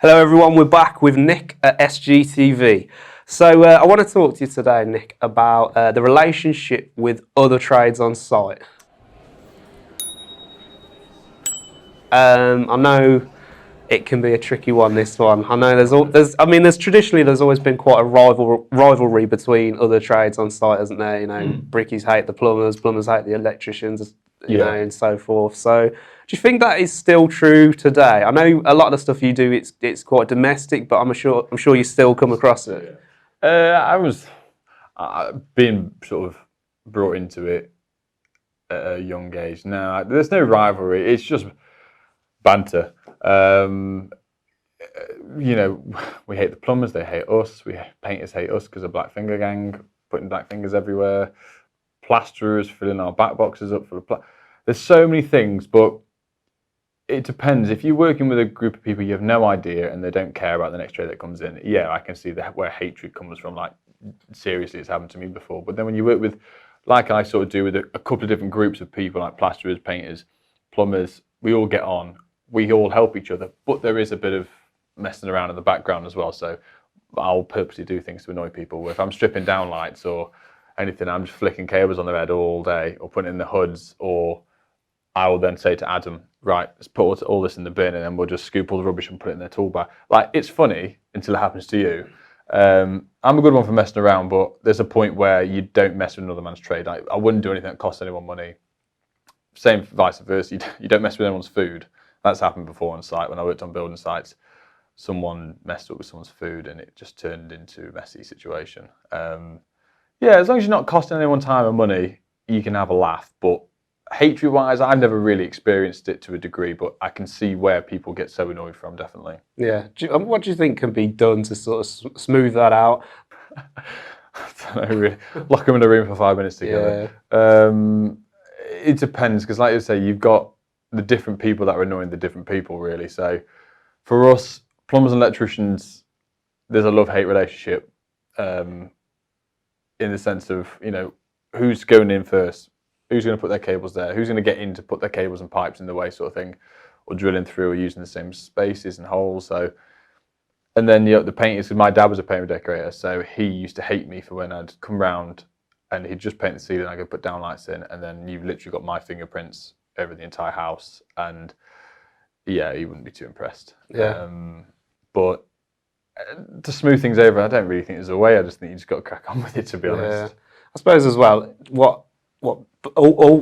Hello everyone, we're back with Nick at SGTV. So I want to talk to you today, Nick, about the relationship with other trades on site. I know it can be a tricky one, this one. I know there's traditionally always been quite a rivalry between other trades on site, hasn't there? You know, brickies hate the plumbers hate the electricians, you know, and so forth. So, do you think that is still true today? I know a lot of the stuff you do, it's quite domestic, but I'm sure you still come across it. I was being sort of brought into it at a young age. Now, there's no rivalry. It's just banter. You know, we hate the plumbers. They hate us. Painters hate us because of Black Finger Gang, putting black fingers everywhere. Plasterers filling our back boxes up for the There's so many things, but it depends. If you're working with a group of people you have no idea and they don't care about the next trade that comes in, yeah, I can see where hatred comes from. Like, seriously, it's happened to me before. But then when you work with, like I sort of do with a couple of different groups of people, like plasterers, painters, plumbers, we all get on. We all help each other. But there is a bit of messing around in the background as well. So I'll purposely do things to annoy people. If I'm stripping down lights or anything, I'm just flicking cables on their head all day or putting in the hoods, or I will then say to Adam, right, let's put all this in the bin and then we'll just scoop all the rubbish and put it in their tool bag. Like, it's funny until it happens to you. I'm a good one for messing around, but there's a point where you don't mess with another man's trade. I wouldn't do anything that costs anyone money. Same vice versa. You don't mess with anyone's food. That's happened before on site. When I worked on building sites, someone messed up with someone's food and it just turned into a messy situation. Yeah, as long as you're not costing anyone time and money, you can have a laugh. But hatred-wise, I've never really experienced it to a degree, but I can see where people get so annoyed from, definitely. Yeah. What do you think can be done to sort of smooth that out? I don't know, really. Lock them in a room for 5 minutes together. Yeah. It depends, because like you say, you've got the different people that are annoying the different people, really. So for us, plumbers and electricians, there's a love-hate relationship in the sense of, you know, who's going in first? Who's going to put their cables there? Who's going to get in to put their cables and pipes in the way, sort of thing, or drilling through or using the same spaces and holes. So, and then the painters. Because my dad was a painter decorator, so he used to hate me for when I'd come round and he'd just paint the ceiling. I could put down lights in, and then you've literally got my fingerprints over the entire house. And yeah, he wouldn't be too impressed. Yeah. But to smooth things over, I don't really think there's a way. I just think you just got to crack on with it, to be honest. I suppose as well, what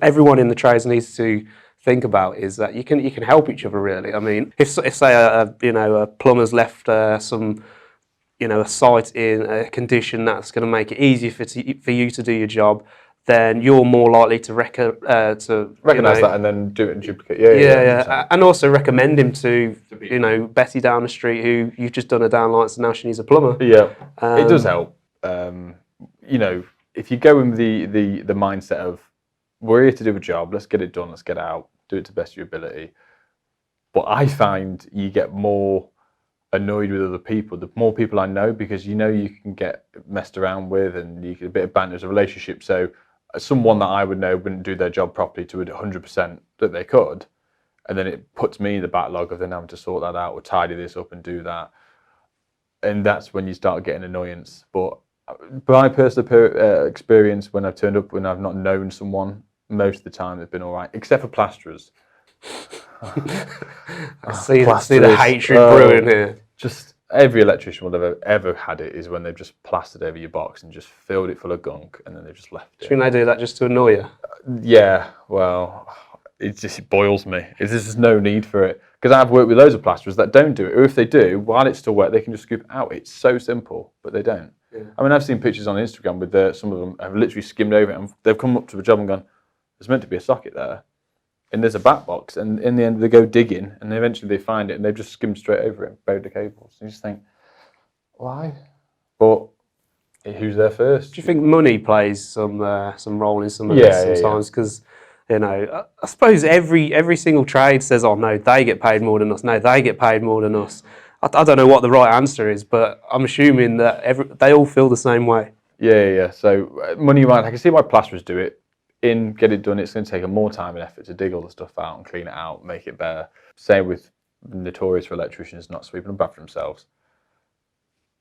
everyone in the trades needs to think about is that you can help each other, really. I mean, if say a plumber's left a site in a condition that's going to make it easier for you to do your job, then you're more likely to recognise that and then do it and duplicate. Yeah. And also recommend him to Betty down the street who you've just done a downlights and now she needs a plumber. Yeah, it does help. You know, if you go in the mindset of, we're here to do a job, let's get it done, let's get out, do it to the best of your ability. But I find you get more annoyed with other people, the more people I know, because you can get messed around with and you get a bit of banter as a relationship. So someone that I would know wouldn't do their job properly to 100% that they could, and then it puts me in the backlog of then having to sort that out or tidy this up and do that. And that's when you start getting annoyance. But by personal experience, when I've turned up when I've not known someone, most of the time they've been all right, except for plasterers. I see the hatred brewing here. Just every electrician will have ever had it is when they've just plastered over your box and just filled it full of gunk and then they've just left it. Do you think they do that just to annoy you? Yeah, well, it boils me. There's just no need for it. Because I've worked with loads of plasterers that don't do it, or if they do, while it's still wet, they can just scoop it out. It's so simple, but they don't. Yeah. I mean, I've seen pictures on Instagram with some of them have literally skimmed over it and they've come up to the job and gone, there's meant to be a socket there. And there's a back box, and in the end they go digging, and eventually they find it, and they've just skimmed straight over it, buried the cables. And you just think, why? But who's there first? Do you think money plays some role in some of this sometimes? Because I suppose every single trade says, "Oh no, they get paid more than us. No, they get paid more than us." I don't know what the right answer is, but I'm assuming that they all feel the same way. Yeah. So money-wise, I can see why plasterers do it. Get it done, it's going to take more time and effort to dig all the stuff out and clean it out, make it better. Same with notorious for electricians not sweeping up after themselves.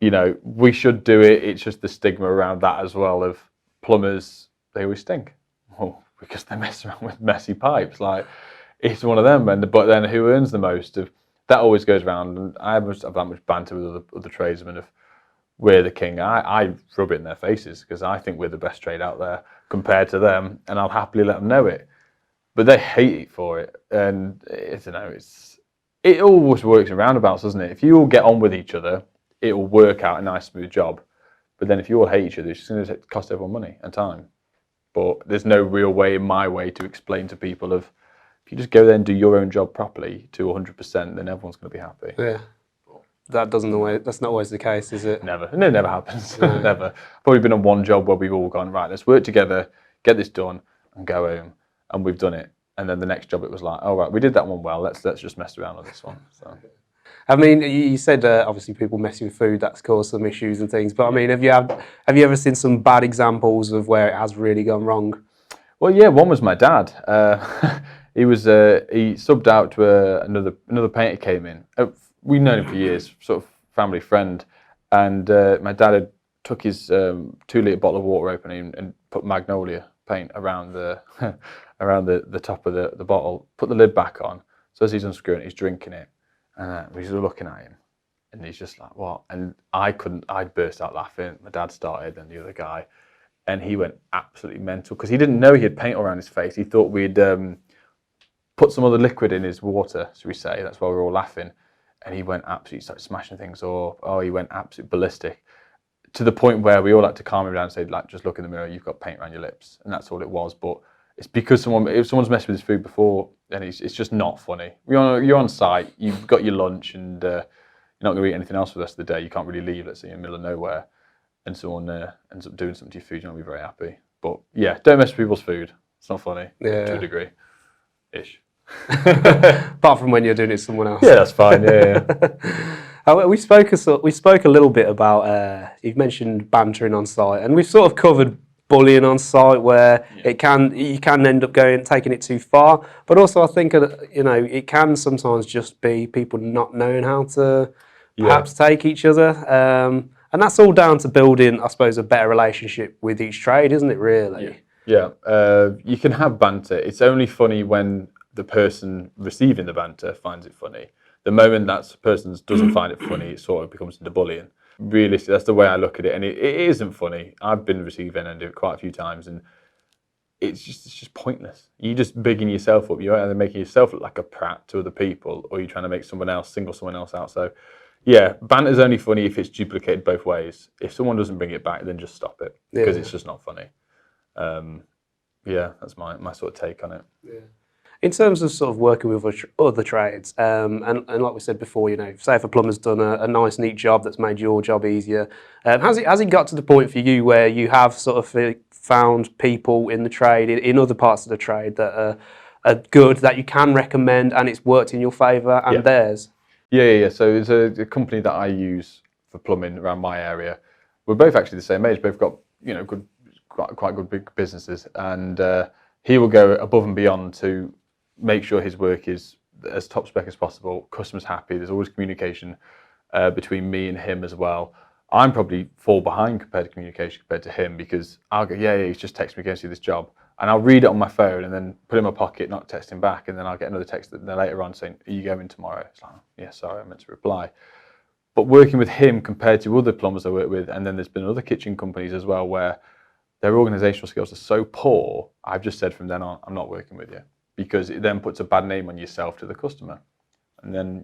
You know, we should do it. It's just the stigma around that as well of plumbers, they always stink. Well, because they mess around with messy pipes. Like, it's one of them. But then who earns the most? That always goes around. And I have that much banter with other tradesmen of, we're the king. I rub it in their faces because I think we're the best trade out there compared to them, and I'll happily let them know it. But they hate it for it, and I don't know. It always works in roundabouts, doesn't it? If you all get on with each other, it will work out a nice, smooth job. But then if you all hate each other, it's just going to cost everyone money and time. But there's no real way, in my way, to explain to people of, if you just go there and do your own job properly to 100%, then everyone's going to be happy. Yeah. That's not always the case, is it? Never. And it never happens. No. Never. Probably been on one job where we've all gone, right, let's work together, get this done, and go home. And we've done it. And then the next job, it was like, oh, right, we did that one well. Let's just mess around on this one. So. I mean, you said obviously people messing with food, that's caused some issues and things. But I mean, have you ever seen some bad examples of where it has really gone wrong? Well, yeah, one was my dad. He subbed out to another painter came in. We'd known him for years, sort of family friend. And my dad had took his 2-litre bottle of water opening and put magnolia paint around the around the top of the bottle, put the lid back on. So as he's unscrewing it, he's drinking it. And we're just looking at him. And he's just like, what? And I burst out laughing. My dad started, and the other guy. And he went absolutely mental because he didn't know he had paint all around his face. He thought we'd put some other liquid in his water, should we say. That's why we were all laughing. And he went absolutely, started smashing things up. Oh, he went absolutely ballistic. To the point where we all had to calm him down and say, like, just look in the mirror, you've got paint around your lips. And that's all it was. But it's because if someone's messed with his food before, then it's just not funny. You're on site, you've got your lunch, and you're not going to eat anything else for the rest of the day. You can't really leave, let's say, in the middle of nowhere, and someone ends up doing something to your food, you're not going to be very happy. But yeah, don't mess with people's food. It's not funny, to a degree. Ish. Apart from when you're doing it to someone else. Yeah, that's fine, yeah. We spoke a little bit about, you've mentioned bantering on site, and we've sort of covered bullying on site where you can end up taking it too far, but also I think it can sometimes just be people not knowing how to perhaps take each other, and that's all down to building, I suppose, a better relationship with each trade, isn't it? Really? Yeah. You can have banter. It's only funny when the person receiving the banter finds it funny. The moment that person doesn't find it funny, it sort of becomes into bullying. Realistically, that's the way I look at it, and it isn't funny. I've been receiving and do it quite a few times, and it's just pointless. You're just bigging yourself up. You're either making yourself look like a prat to other people, or you're trying to make single someone else out. So, yeah, banter's only funny if it's duplicated both ways. If someone doesn't bring it back, then just stop it because it's just not funny. That's my sort of take on it. Yeah. In terms of sort of working with other trades, and like we said before, say if a plumber's done a nice, neat job that's made your job easier, has it got to the point for you where you have sort of found people in the trade, in other parts of the trade that are good, that you can recommend, and it's worked in your favour and theirs? Yeah. So there's a company that I use for plumbing around my area. We're both actually the same age, both got quite good big businesses, and he will go above and beyond to make sure his work is as top spec as possible, customers happy, there's always communication between me and him as well. I'm probably fall behind compared to communication compared to him because I'll go, he's just texted me, go see this job. And I'll read it on my phone and then put it in my pocket, not text him back, and then I'll get another text later on saying, are you going tomorrow? It's like, yeah, sorry, I meant to reply. But working with him compared to other plumbers I work with, and then there's been other kitchen companies as well where their organisational skills are so poor, I've just said from then on, I'm not working with you. Because it then puts a bad name on yourself to the customer. And then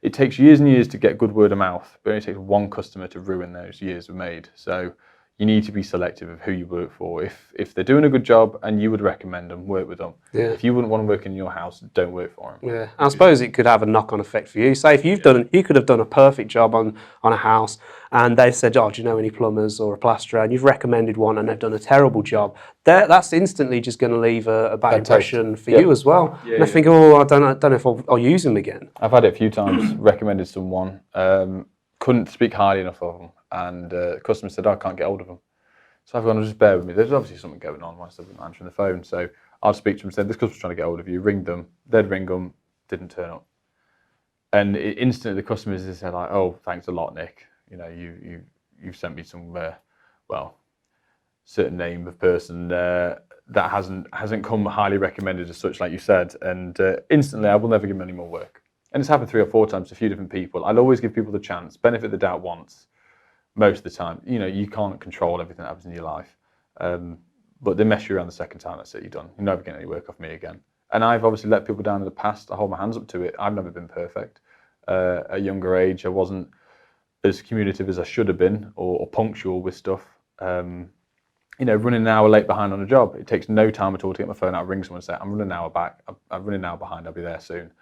it takes years and years to get good word of mouth, but it only takes one customer to ruin those years we've made. So you need to be selective of who you work for. If they're doing a good job and you would recommend them, work with them. Yeah. If you wouldn't want to work in your house, don't work for them. Yeah, I suppose it could have a knock-on effect for you. Say if you could have done a perfect job on a house, and they've said, do you know any plumbers or a plasterer, and you've recommended one and they've done a terrible job, that's instantly just going to leave a bad impression for you as well. And I think, I don't know if I'll use them again. I've had it a few times, recommended someone, couldn't speak highly enough of them, and the customer said, I can't get hold of them. So I've gone, just bear with me. There's obviously something going on whilst I've been answering the phone. So I'll speak to them and say, this customer's trying to get hold of you, ring them. They'd ring them, didn't turn up. And instantly the customers just said like, "Oh, thanks a lot, Nick. You know, you've sent me some certain name of person that hasn't come highly recommended as such, like you said." And instantly, I will never give them any more work. And it's happened 3 or 4 times to a few different people. I'll always give people the chance, benefit of the doubt once. Most of the time, you know, you can't control everything that happens in your life. But they mess you around the second time, that's it, you're done. You're never getting any work off me again. And I've obviously let people down in the past. I hold my hands up to it. I've never been perfect. At a younger age, I wasn't as communicative as I should have been, or punctual with stuff. You know, running an hour late behind on a job. It takes no time at all to get my phone out, ring someone and say, "I'm running an hour back. I'm running an hour behind. I'll be there soon."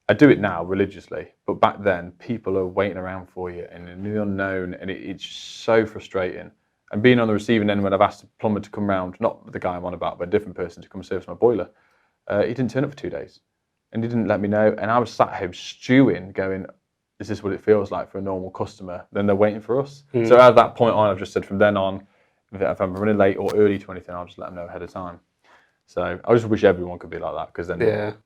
I do it now religiously, but back then people are waiting around for you and in the unknown, and it's so frustrating. And being on the receiving end when I've asked a plumber to come round, not the guy I'm on about, but a different person to come service my boiler, he didn't turn up for 2 days, and he didn't let me know. And I was sat home stewing, going, "Is this what it feels like for a normal customer?" Then they're waiting for us. So at that point on, I've just said from then on, if I'm running late or early to anything, I'll just let them know ahead of time. So I just wish everyone could be like that, because then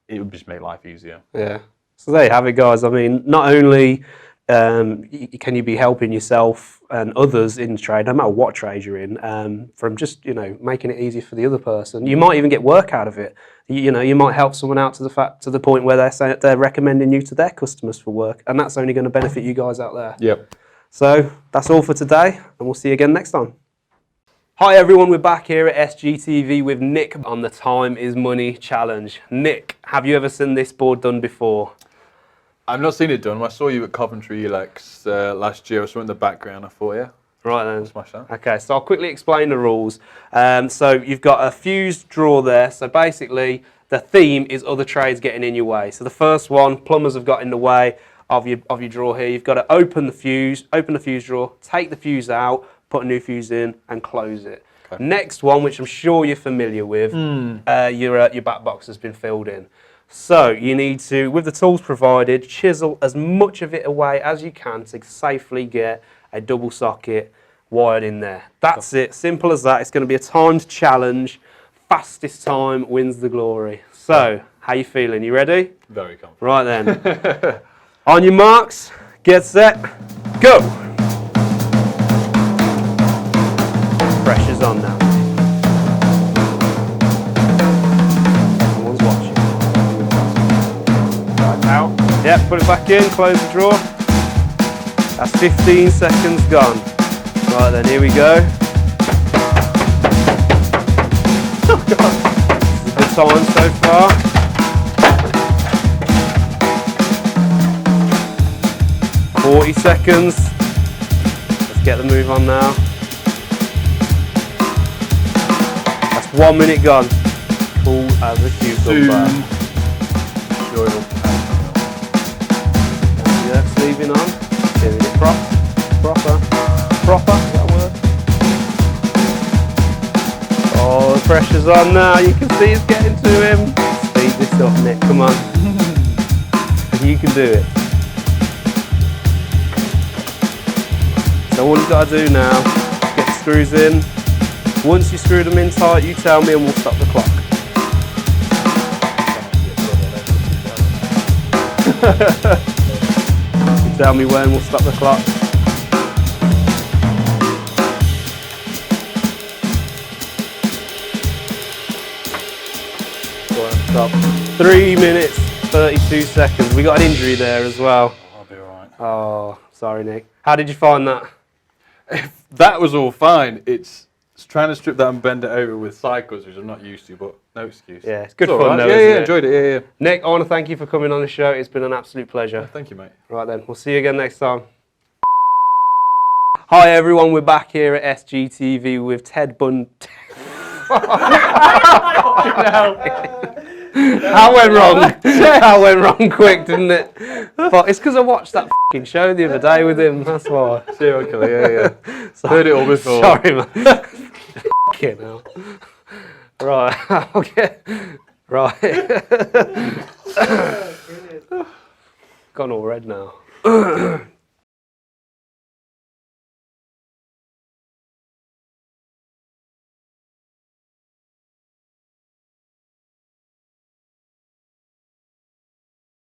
it would just make life easier. Yeah. So there you have it, guys. I mean, not only can you be helping yourself and others in trade, no matter what trade you're in, from just, you know, making it easy for the other person. You might even get work out of it. You know, you might help someone out to the point where they're recommending you to their customers for work, and that's only going to benefit you guys out there. Yep. So that's all for today, and we'll see you again next time. Hi everyone, we're back here at SGTV with Nick on the Time is Money Challenge. Nick, have you ever seen this board done before? I've not seen it done. I saw you at Coventry Elex last year. I saw it in the background. I thought, yeah. Right then. Smash that. Okay, so I'll quickly explain the rules. So you've got a fused drawer there. So basically, the theme is other trades getting in your way. So the first one, plumbers have got in the way of your drawer here. You've got to open the fuse drawer, take the fuse out, put a new fuse in, and close it. Okay. Next one, which I'm sure you're familiar with, your back box has been filled in. So you need to, with the tools provided, chisel as much of it away as you can to safely get a double socket wired in there. That's it, simple as that. It's going to be a timed challenge. Fastest time wins the glory. So, how you feeling? You ready? Very confident. Right then. On your marks, get set, go. Pressure's on now. Everyone's watching. Right out. Yep, put it back in, close the drawer. That's 15 seconds gone. Right then, here we go. Oh God. This is a good time so far. "40 seconds. Let's get the move on now. That's 1 minute gone. Cool as a cucumber. Yeah, sleeving on. Getting it proper. Is that a word? Oh, the pressure's on now. You can see it's getting to him. Speed this up, Nick. Come on. You can do it. So all you've got to do now is get the screws in. Once you screw them in tight, you tell me and we'll stop the clock. You tell me when, we'll stop the clock. Go on, stop. 3 minutes, 32 seconds. We got an injury there as well. I'll be alright. Oh, sorry, Nick. How did you find that? That was all fine. It's trying to strip that and bend it over with cycles, which I'm not used to, but no excuse. Yeah, it's good It's fun right. though, Yeah, isn't yeah, it? enjoyed it. Yeah, yeah. Nick, I want to thank you for coming on the show. It's been an absolute pleasure. Thank you, mate. Right then, we'll see you again next time. Hi everyone, we're back here at SGTV with Ted Bundy. That went wrong. That went wrong quick, didn't it? But it's because I watched that f***ing show the other day with him, that's why. Serial killer, yeah. Heard it all before. Sorry, man. F***ing hell. Right, okay. Right. Gone all red now.